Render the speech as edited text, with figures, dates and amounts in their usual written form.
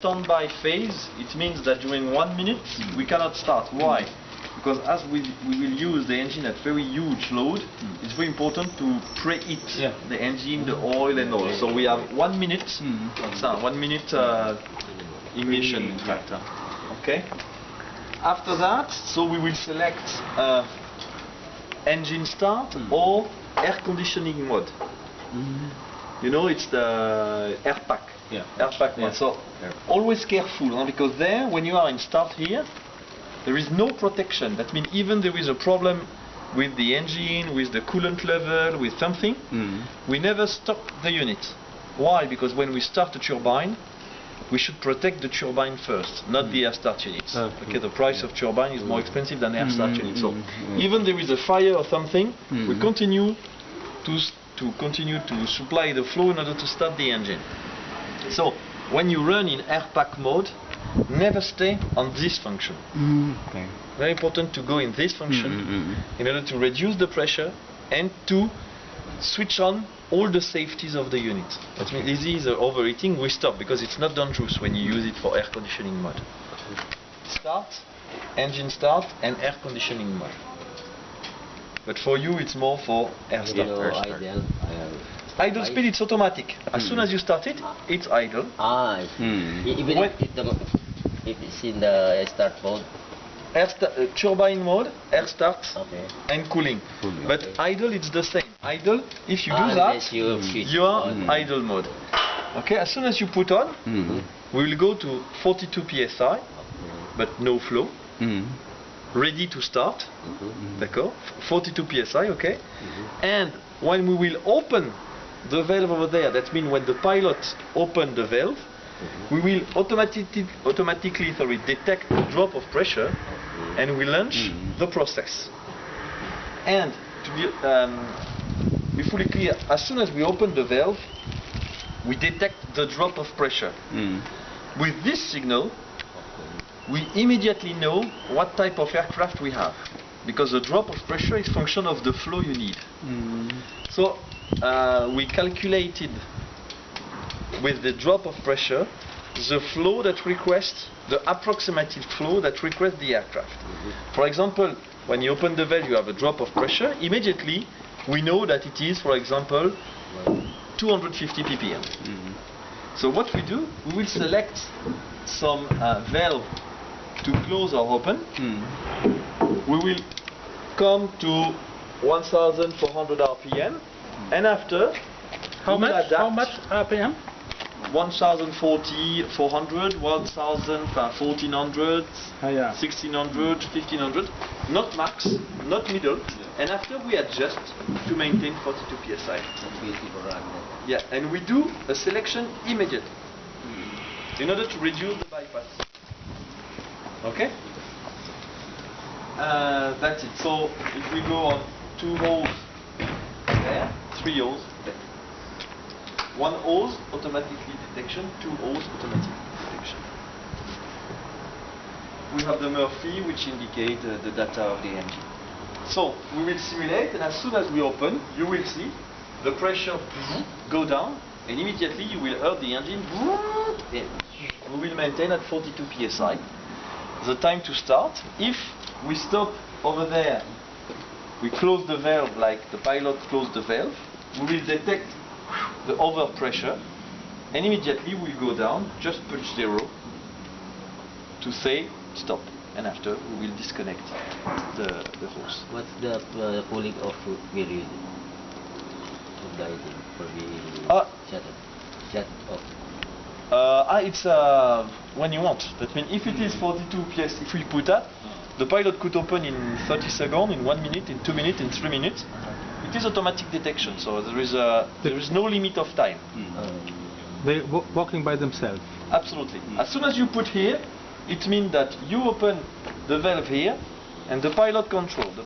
Standby phase, it means that during 1 minute we cannot start. Why? Because as we will use the engine at very huge load, it's very important to preheat the engine, the oil and all. So we have 1 minute, 1 minute ignition in fact. Okay? After that, so we will select engine start or air conditioning mode. You know, it's the air pack. Air pack mode. So always careful, because there, when you are in start here, there is no protection. That means even there is a problem with the engine, with the coolant level, with something, we never stop the unit. Why? Because when we start a turbine, we should protect the turbine first, not the air start units. Okay, the price of turbine is more expensive than air start units. So even there is a fire or something, we continue to supply the flow in order to start the engine. So when you run in air pack mode, never stay on this function. Very important to go in this function in order to reduce the pressure and to switch on all the safeties of the unit. That means easy is overheating, we stop because it's not dangerous when you use it for air conditioning mode. Start, engine start and air conditioning mode. But for you it's more for air start. Idle speed, it's automatic. As soon as you start it, it's idle. Even if it's in the air start mode? Turbine mode, air start and cooling. But idle, it's the same. Idle, if you do that, you are idle mode. Okay, as soon as you put on, we will go to 42 psi, but no flow. Ready to start. D'accord? 42 psi, okay? And when we will open the valve over there, that means when the pilot open the valve, we will automatically detect the drop of pressure and we launch the process. And to be fully clear, as soon as we open the valve, we detect the drop of pressure. With this signal, we immediately know what type of aircraft we have, because the drop of pressure is function of the flow you need. So we calculated with the drop of pressure the flow that requests, the approximated flow that requests the aircraft. For example, when you open the valve you have a drop of pressure, immediately we know that it is, for example, 250 ppm. So what we do, we will select some valve to close or open. We will come to 1400 RPM, and after how much RPM? 1040, 400, 1000, 1400, 1600, 1500, not max, not middle, and after we adjust to maintain 42 psi. Yeah, and we do a selection immediately in order to reduce the bypass. Okay? That's it. So if we go on 2 holes there, 3 holes there. 1 hose, automatically detection, 2 holes, automatic detection. We have the Murphy, which indicate the data of the engine. So we will simulate, and as soon as we open, you will see the pressure go down, and immediately you will hear the engine, and we will maintain at 42 psi. The time to start. If we stop over there, we close the valve like the pilot closed the valve, we will detect the overpressure, and immediately we'll go down, just push 0 to say stop, and after we will disconnect the hose. What's the cooling off period of the engine for the shut off? It's when you want. That means if it is 42 PS, if we put that, the pilot could open in 30 seconds, in 1 minute, in 2 minutes, in 3 minutes. It is automatic detection, so there is no limit of time. They're working by themselves. Absolutely. As soon as you put here, it means that you open the valve here, and the pilot control.